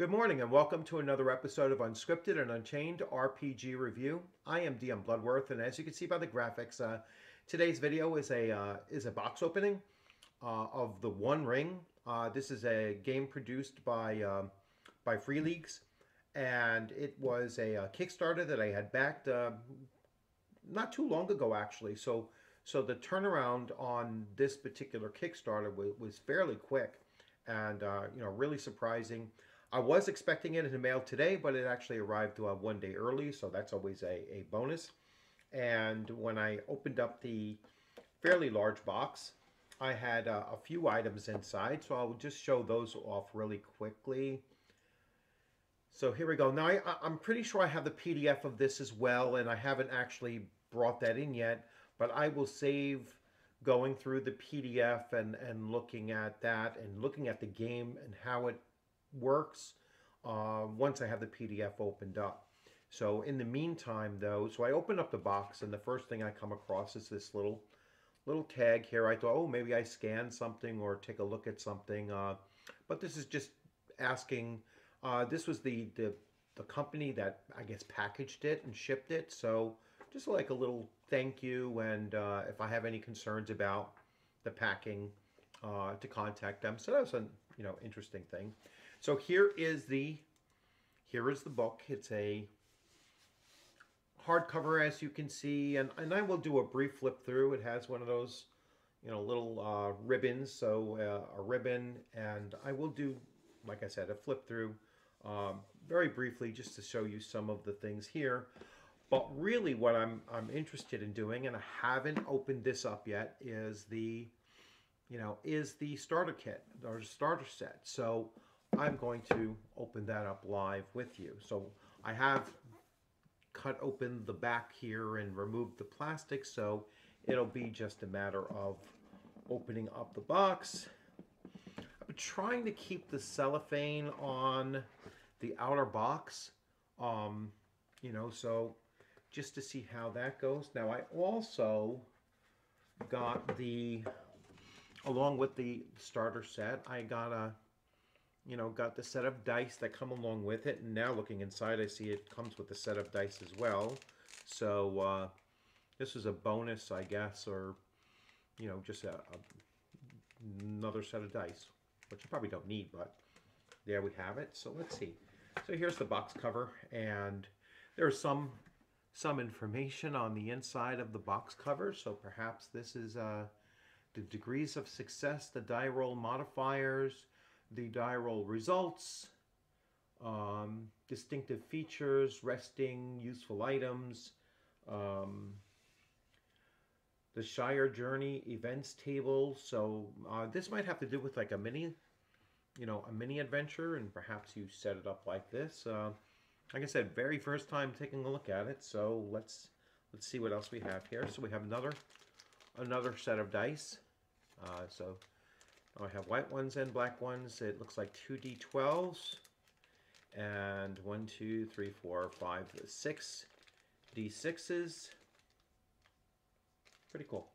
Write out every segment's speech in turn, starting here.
Good morning and welcome to another episode of Unscripted and Unchained RPG review. I am DM Bluddworth, and as you can see by the graphics, today's video is a box opening of the One Ring. This is a game produced by Free Leagues, and it was a Kickstarter that I had backed not too long ago, actually. So the turnaround on this particular Kickstarter was fairly quick, and really surprising. I was expecting it in the mail today, but it actually arrived one day early, so that's always a bonus. And when I opened up the fairly large box, I had a few items inside, so I'll just show those off really quickly. So here we go. Now, I'm pretty sure I have the PDF of this as well, and I haven't actually brought that in yet, but I will save going through the PDF and looking at that and looking at the game and how it works once I have the PDF opened up. So in the meantime, though, so I open up the box, and the first thing I come across is this little tag here. I thought, oh, maybe I scanned something or take a look at something, but this is just asking. This was the company that I guess packaged it and shipped it. So just like a little thank you, and if I have any concerns about the packing, to contact them. So that was an interesting thing. So here is the book. It's a hardcover, as you can see, and I will do a brief flip through. It has one of those little ribbons, so a ribbon, and I will do, like I said, a flip through very briefly just to show you some of the things here. But really what I'm interested in doing, and I haven't opened this up yet, is the starter kit or starter set. So I'm going to open that up live with you. So I have cut open the back here and removed the plastic, so it'll be just a matter of opening up the box. I've been trying to keep the cellophane on the outer box, so just to see how that goes. Now I also got along with the starter set, I got got the set of dice that come along with it. And now looking inside, I see it comes with a set of dice as well. So this is a bonus, I guess, or just another set of dice, which you probably don't need, but there we have it. So let's see. So here's the box cover, and there's some information on the inside of the box cover. So perhaps this is the degrees of success, the die roll modifiers, the die roll results, distinctive features, resting, useful items, the Shire Journey events table. So this might have to do with like a mini adventure, and perhaps you set it up like this. Like I said, very first time taking a look at it. So let's see what else we have here. So we have another set of dice. So I have white ones and black ones. It looks like 2d12s and 1, 2, 3, 4, 5, 6 d6s. Pretty cool.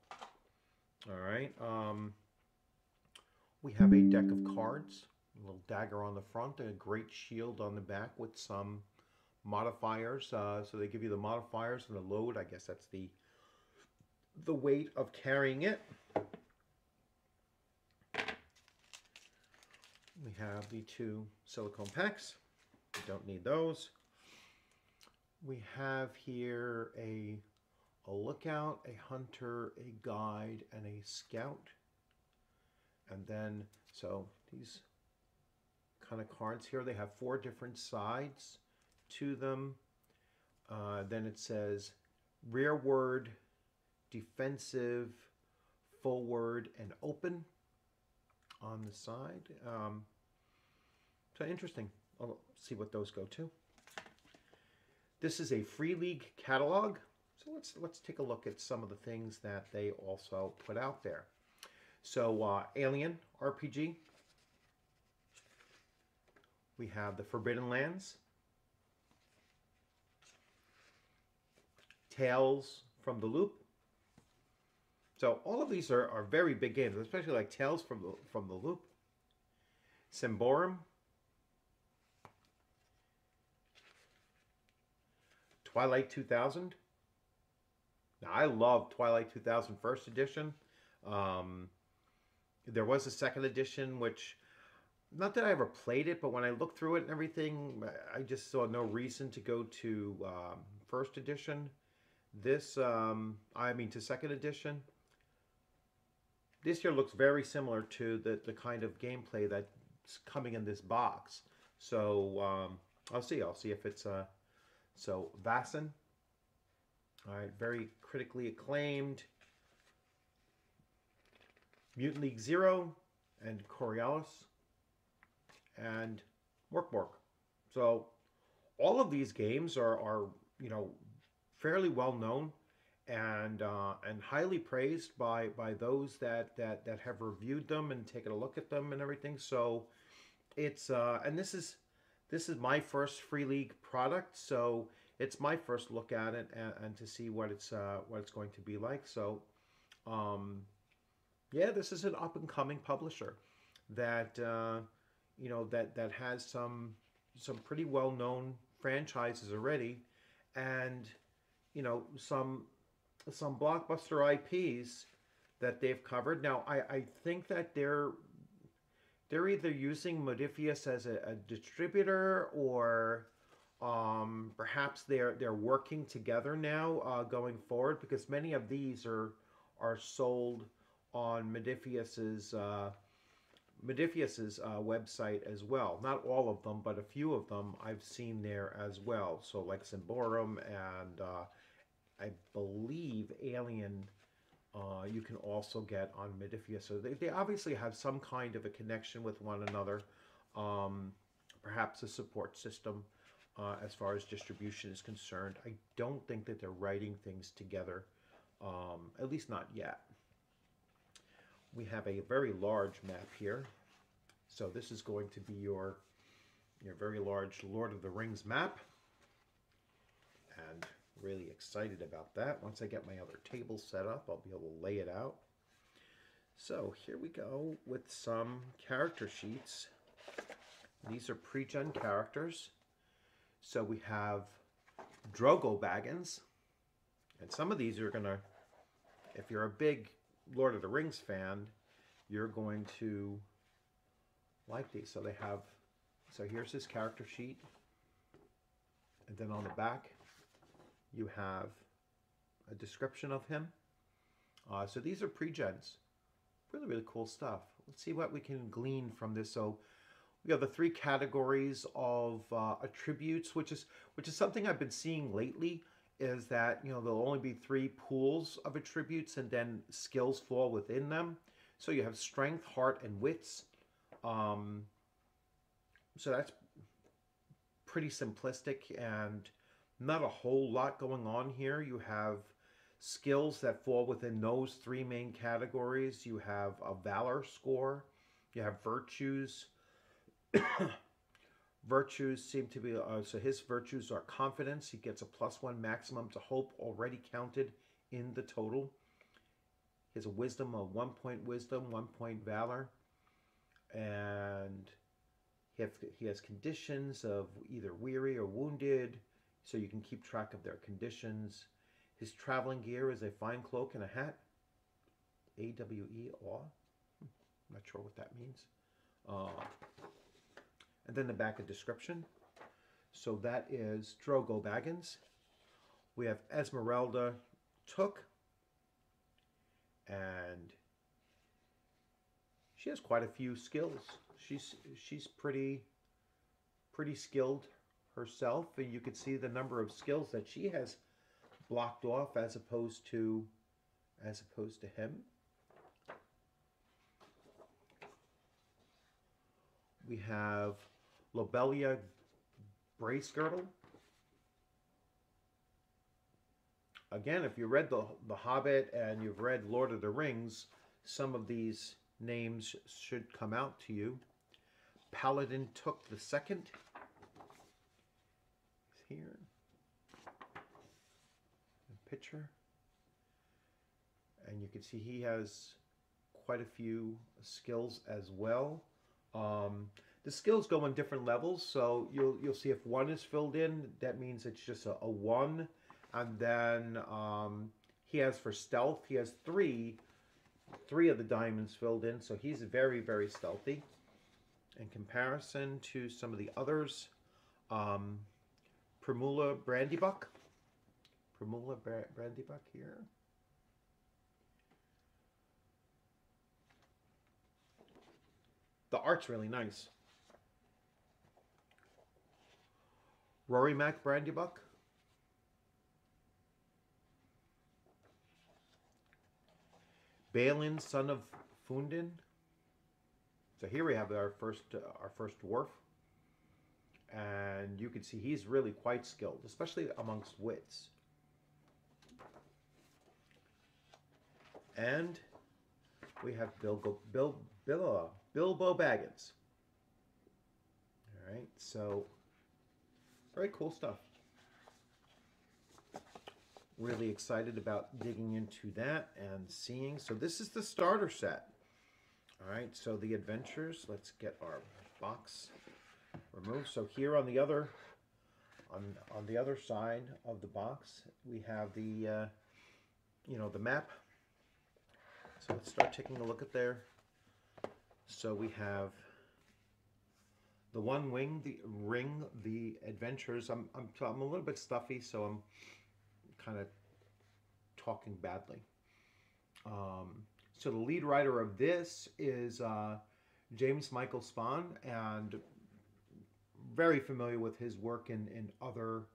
All right. We have a deck of cards, a little dagger on the front, and a great shield on the back with some modifiers. So they give you the modifiers and the load. I guess that's the weight of carrying it. We have the 2 silicone packs. We don't need those. We have here a lookout, a hunter, a guide, and a scout. And then, so these kind of cards here, they have 4 different sides to them. Then it says rearward, defensive, forward, and open on the side. So interesting. I'll see what those go to. This is a Free League catalog. So let's take a look at some of the things that they also put out there. So Alien RPG. We have the Forbidden Lands. Tales from the Loop. So all of these are very big games, especially like Tales from the Loop. Symborum. Twilight 2000. Now, I love Twilight 2000 first edition. Um, there was a second edition, which, not that I ever played it, but when I looked through it and everything, I just saw no reason to go to first edition. This, I mean, to second edition. This here looks very similar to the kind of gameplay that's coming in this box. So I'll see. I'll see if it's so Vaesen. All right, very critically acclaimed. Mutant League Zero and Coriolis and Workborg. So all of these games are you know, fairly well known and highly praised by those that have reviewed them and taken a look at them and everything. So it's and this is my first Free League product, so it's my first look at it and to see what it's going to be like. So yeah, this is an up and coming publisher that you know, that has some pretty well known franchises already, and you know, some blockbuster IPs that they've covered. Now, I think that they're either using Modiphius as a distributor, or perhaps they're working together now going forward, because many of these are sold on Modiphius's website as well. Not all of them, but a few of them I've seen there as well. So like Symborum and I believe Alien, you can also get on Modiphius. So they obviously have some kind of a connection with one another. Perhaps a support system as far as distribution is concerned. I don't think that they're writing things together, at least not yet. We have a very large map here. So this is going to be your very large Lord of the Rings map. And really excited about that. Once I get my other table set up, I'll be able to lay it out. So here we go with some character sheets. These are pre-gen characters. So we have Drogo Baggins. And some of these are going to, if you're a big Lord of the Rings fan, you're going to like these. So they have, so here's his character sheet. And then on the back, you have a description of him. So these are pre-gens. Really, really cool stuff. Let's see what we can glean from this. So we have the three categories of attributes, which is something I've been seeing lately, is that, you know, there'll only be 3 pools of attributes and then skills fall within them. So you have strength, heart, and wits. So that's pretty simplistic and not a whole lot going on here. You have skills that fall within those 3 main categories. You have a valor score. You have virtues. Virtues seem to be, so his virtues are confidence. He gets a +1 maximum to hope already counted in the total. He has a wisdom of 1 point wisdom, 1 point valor. And he has conditions of either weary or wounded, so you can keep track of their conditions. His traveling gear is a fine cloak and a hat. AWE, awe. I'm not sure what that means. And then the back of description. So that is Drogo Baggins. We have Esmeralda Took. And she has quite a few skills. She's pretty skilled herself, and you can see the number of skills that she has blocked off as opposed to him. We have Lobelia Bracegirdle. Again, if you read the Hobbit and you've read Lord of the Rings, some of these names should come out to you. Paladin Took the Second. He's here. A picture. And you can see he has quite a few skills as well. The skills go on different levels, so you'll see if one is filled in, that means it's just a one, and then he has for stealth, he has three of the diamonds filled in, so he's very, very stealthy in comparison to some of the others. Primula Brandybuck here. The art's really nice. Rory Mac Brandybuck. Balin, son of Fundin. So here we have our first dwarf, and you can see he's really quite skilled, especially amongst wits. And we have Bilbo Baggins. All right, so very cool stuff. Really excited about digging into that and seeing. So this is the starter set. All right, so the adventures. Let's get our box removed. So here on the other side of the box, we have the the map. So let's start taking a look at there. So we have the One Wing, the Ring, the Adventures. I'm a little bit stuffy, so I'm kind of talking badly. So the lead writer of this is James Michael Spahn, and very familiar with his work in other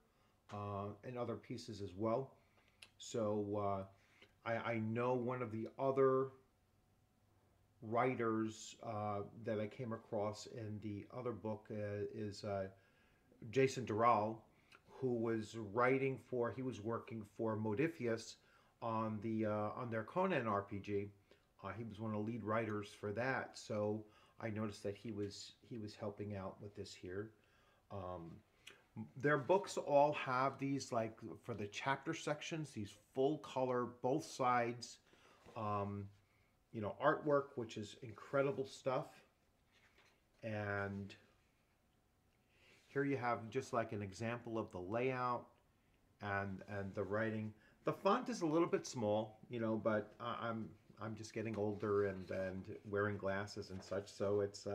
pieces as well. So I know one of the other writers that I came across in the other book is Jason Doral, who was he was working for Modiphius on their Conan RPG. He was one of the lead writers for that, so I noticed that he was helping out with this here. Their books all have these, like, for the chapter sections, these full color, both sides, artwork, which is incredible stuff. And here you have just like an example of the layout and the writing. The font is a little bit small, but I'm just getting older and wearing glasses and such, so it's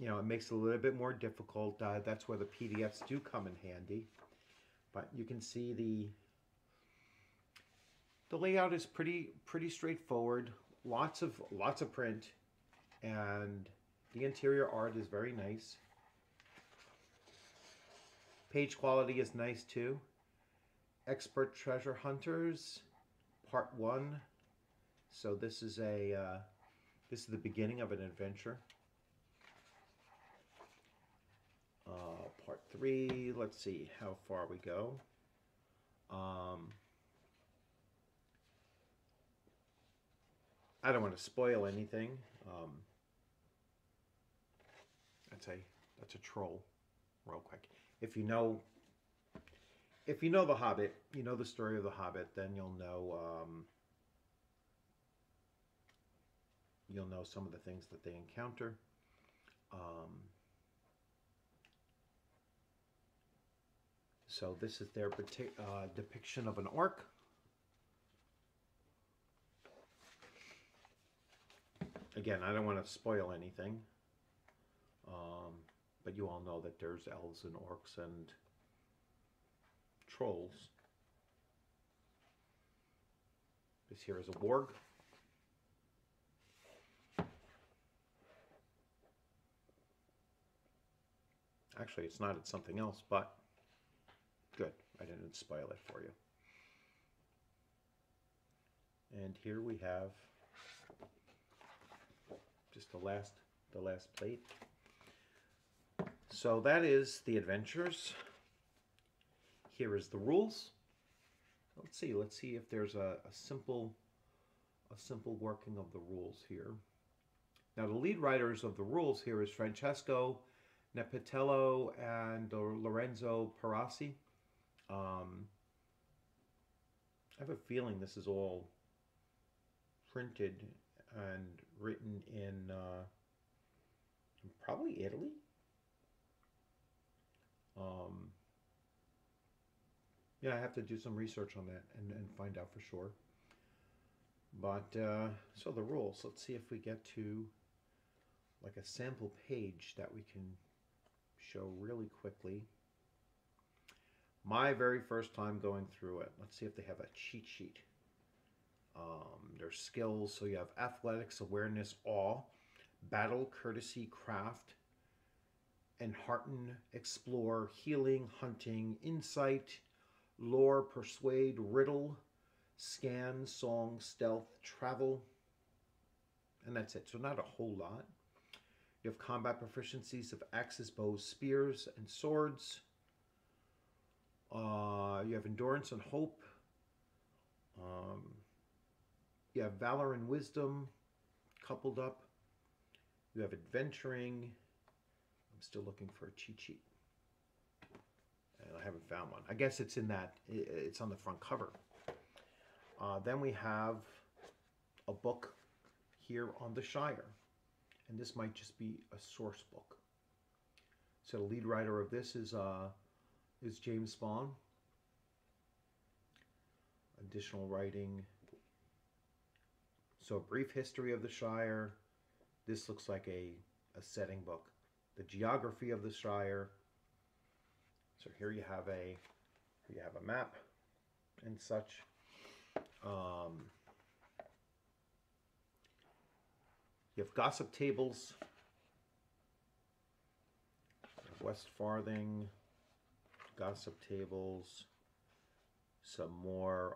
it makes it a little bit more difficult. That's where the PDFs do come in handy. But you can see the layout is pretty straightforward. Lots of print, and the interior art is very nice. Page quality is nice too. Expert Treasure Hunters, Part 1. So this is the beginning of an adventure. Part 3. Let's see how far we go. I don't want to spoil anything. That's a troll, real quick. If you know The Hobbit, you know the story of The Hobbit, then you'll know some of the things that they encounter. So this is their depiction of an orc. Again, I don't want to spoil anything, but you all know that there's elves and orcs and trolls. This here is a warg. Actually, it's not. It's something else, but good. I didn't spoil it for you. And here we have just the last plate. So that is the adventures. Here is the rules. Let's see if there's a simple working of the rules here. Now the lead writers of the rules here is Francesco Nepitello and Lorenzo Parassi. I have a feeling this is all printed and written in Probably Italy. Um, yeah, I have to do some research on that and find out for sure. But so the rules. Let's see if we get to like a sample page that we can show really quickly. My very first time going through it. Let's see if they have a cheat sheet. There's skills. So you have athletics, awareness, awe, battle, courtesy, craft, enhearten, explore, healing, hunting, insight, lore, persuade, riddle, scan, song, stealth, travel, and that's it. So not a whole lot. You have combat proficiencies of axes, bows, spears, and swords. You have endurance and hope. Um, you have valor and wisdom coupled up. You have adventuring. I'm still looking for a cheat sheet. And I haven't found one. I guess it's in that, it's on the front cover. Then we have a book here on the Shire. And this might just be a source book. So the lead writer of this is James Spahn. Additional writing. So a brief history of the Shire. This looks like a setting book. The geography of the Shire. So here you have a map and such. You have gossip tables. West Farthing, gossip tables, some more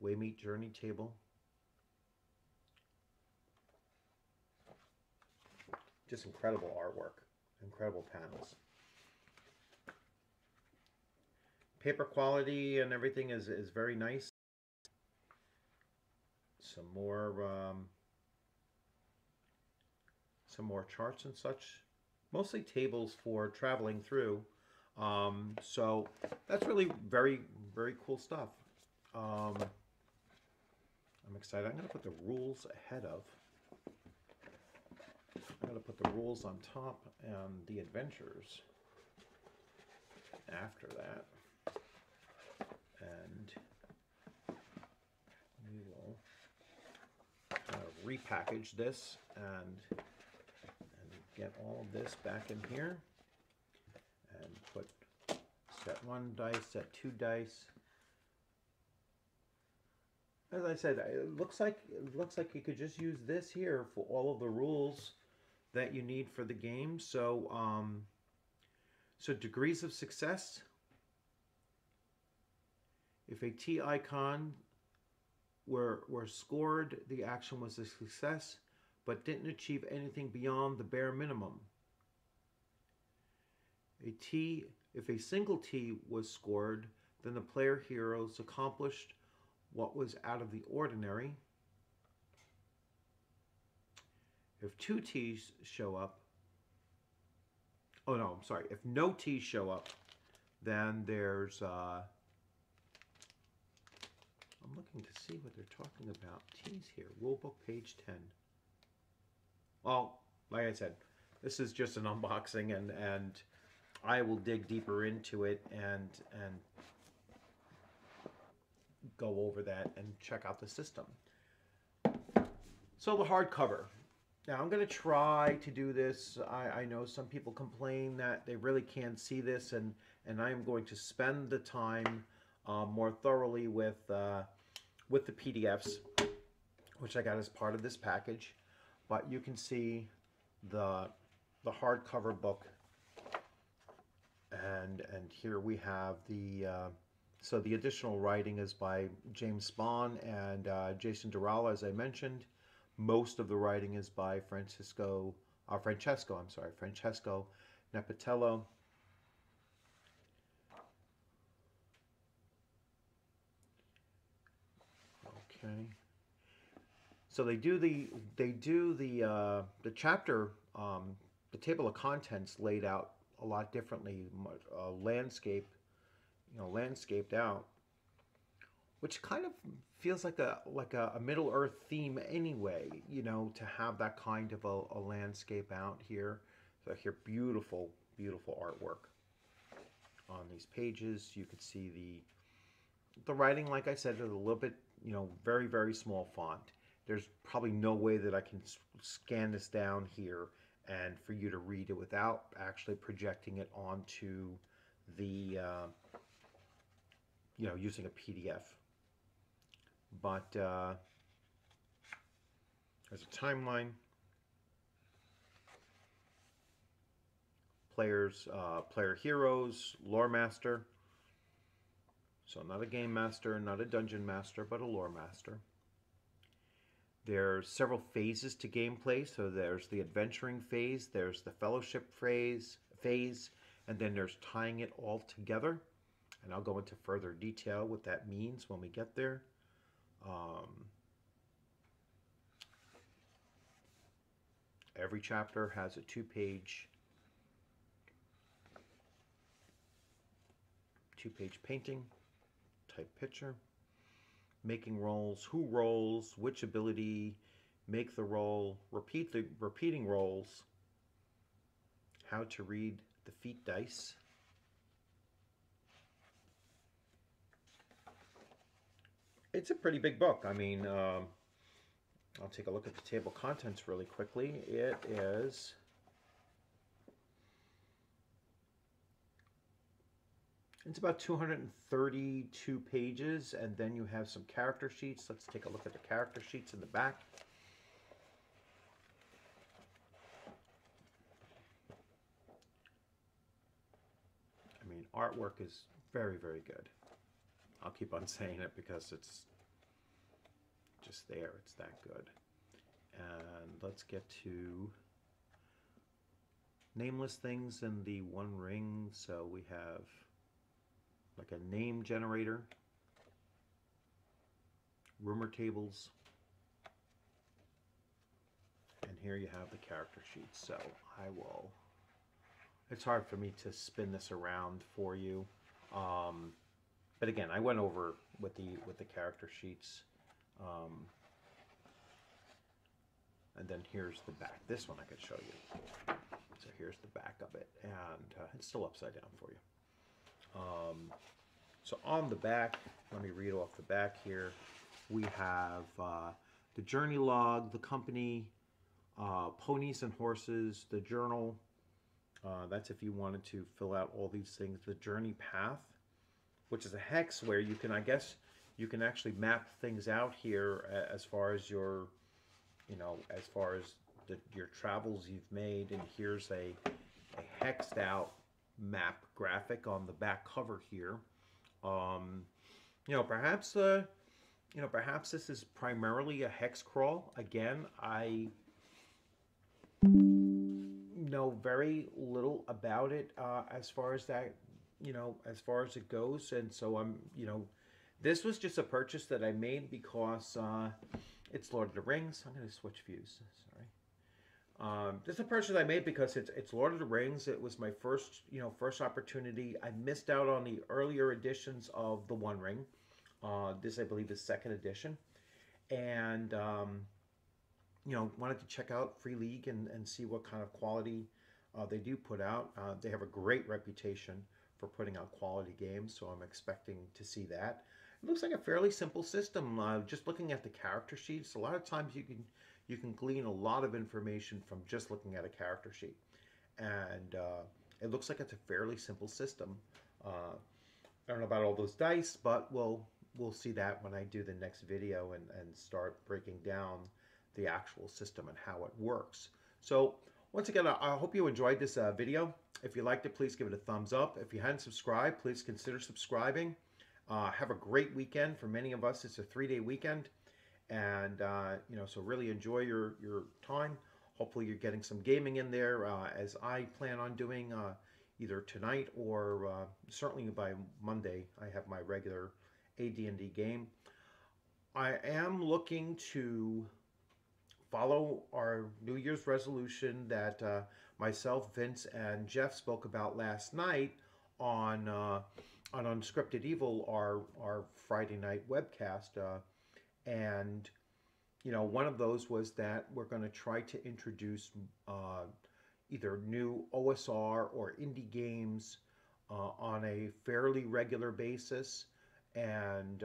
Waymeet journey table. Just incredible artwork, incredible panels. Paper quality and everything is very nice. Some more charts and such. Mostly tables for traveling through. So that's really very, very cool stuff. I'm excited. I'm going to put the rules ahead of. I'm going to put the rules on top and the adventures after that. And we will repackage this and get all of this back in here and put set 1 dice, set 2 dice. As I said, it looks like you could just use this here for all of the rules that you need for the game. So so degrees of success. If a T icon were scored, the action was a success, but didn't achieve anything beyond the bare minimum. If a single T was scored, then the player heroes accomplished what was out of the ordinary. If 2 T's show up, oh no, I'm sorry, if no T's show up, then there's I'm looking to see what they're talking about. T's here, rulebook page 10. Well, like I said, this is just an unboxing, and I will dig deeper into it and go over that and check out the system. So the hardcover. Now I'm going to try to do this. I know some people complain that they really can't see this, and I am going to spend the time more thoroughly with the PDFs, which I got as part of this package. But you can see the hardcover book, and here we have the so the additional writing is by James Spahn and Jason Duralla, as I mentioned. Most of the writing is by Francesco Nepatello. Okay. So they do the chapter, the table of contents laid out a lot differently, landscaped out. which kind of feels like a Middle Earth theme anyway. You know, to have that kind of a landscape out here. So here, beautiful, beautiful artwork on these pages. You could see the writing, like I said, is a little bit, you know, very, very small font. There's probably no way that I can scan this down here and for you to read it without actually projecting it onto the, you know, using a PDF. But there's a timeline. Players, player heroes, lore master. So not a game master, not a dungeon master, but a lore master. There's several phases to gameplay. So there's the adventuring phase, there's the fellowship phase, and then there's tying it all together. And I'll go into further detail what that means when we get there. Every chapter has a two-page painting type picture. Making rolls, who rolls, which ability, make the roll, repeating rolls, how to read the feat dice. It's a pretty big book. I mean, I'll take a look at the table of contents really quickly. It is It's about 232 pages, and then you have some character sheets. Let's take a look at the character sheets in the back. I mean, artwork is very, very good. I'll keep on saying it because it's just there. It's that good. And let's get to nameless things in the One Ring. So we have like a name generator, rumor tables, and here you have the character sheets. So I will, it's hard for me to spin this around for you, but again, I went over with the character sheets, and then here's the back. This one I could show you. So here's the back of it, and it's still upside down for you. So on the back, let me read off the back here. We have the journey log, the company, ponies and horses, the journal. That's if you wanted to fill out all these things. The journey path, which is a hex where you can, I guess, you can actually map things out here as far as your, you know, as far as your travels you've made. And here's a hexed out map graphic on the back cover here. You know, perhaps perhaps this is primarily a hex crawl. Again, I know very little about it as far as that, you know, as far as it goes, and so I'm, you know, this was just a purchase that I made because it's Lord of the Rings. I'm going to switch views. Sorry. This is a purchase I made because it's Lord of the Rings. It was my first, you know, first opportunity. I missed out on the earlier editions of the One Ring. This, I believe, is second edition, and you know, wanted to check out Free League and see what kind of quality they do put out. They have a great reputation for putting out quality games, so I'm expecting to see that. It looks like a fairly simple system. Just looking at the character sheets, a lot of times you can glean a lot of information from just looking at a character sheet, and it looks like it's a fairly simple system. I don't know about all those dice, but we'll see that when I do the next video and start breaking down the actual system and how it works. So once again, I hope you enjoyed this video. If you liked it, please give it a thumbs up. If you hadn't subscribed, please consider subscribing. Have a great weekend. For many of us, it's a 3-day weekend. And, you know, so really enjoy your time. Hopefully you're getting some gaming in there, as I plan on doing either tonight or certainly by Monday. I have my regular AD&D game. I am looking to follow our New Year's resolution that myself, Vince, and Jeff spoke about last night on on Unscripted Evil, our Friday night webcast, and one of those was that we're going to try to introduce uh, either new OSR or indie games on a fairly regular basis, and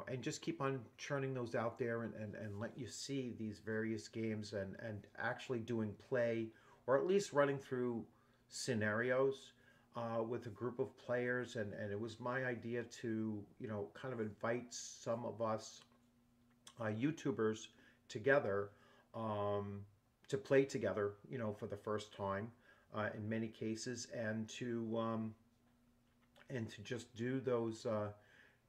and just keep on churning those out there and let you see these various games and actually doing play or at least running through scenarios with a group of players. And it was my idea to, kind of invite some of us YouTubers together um, to play together, for the first time in many cases, and to just do those,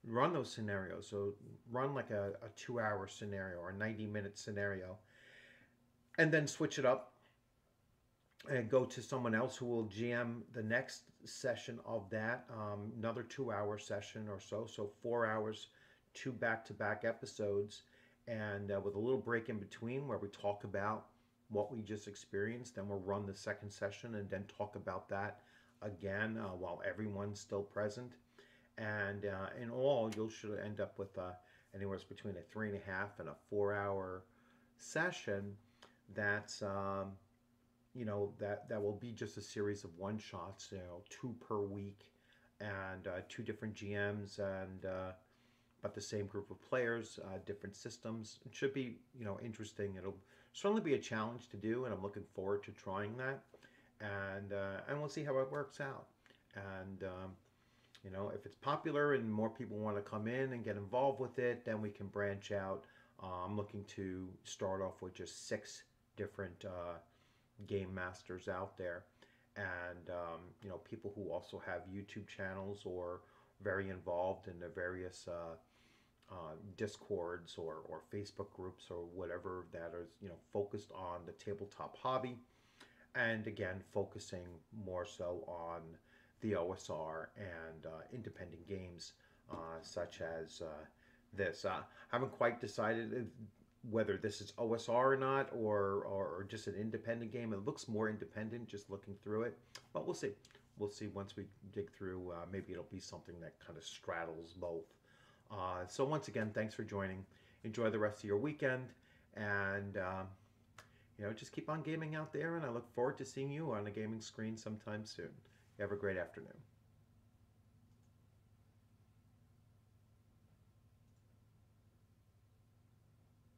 run those scenarios. So run like a 2 hour scenario or a 90-minute scenario, and then switch it up and go to someone else who will GM the next session of that, another 2 hour session or so. So 4 hours, two back-to-back episodes, and with a little break in between where we talk about what we just experienced. Then we'll run the second session and then talk about that again while everyone's still present. And in all, you should end up with anywhere between a 3.5 and a 4 hour session. That's that will be just a series of one shots, two per week, and two different GMs, and but the same group of players, different systems. It should be interesting. It'll certainly be a challenge to do, and I'm looking forward to trying that. And we'll see how it works out. And if it's popular and more people want to come in and get involved with it, then we can branch out. I'm looking to start off with just 6 different game masters out there, and people who also have YouTube channels or very involved in the various Discords or Facebook groups or whatever that is focused on the tabletop hobby, and again focusing more so on the OSR and independent games such as this. I haven't quite decided whether this is OSR or not, or just an independent game. It looks more independent just looking through it, but we'll see. We'll see once we dig through. Maybe it'll be something that kind of straddles both. So once again, thanks for joining. Enjoy the rest of your weekend, and just keep on gaming out there. And I look forward to seeing you on a gaming screen sometime soon. You have a great afternoon.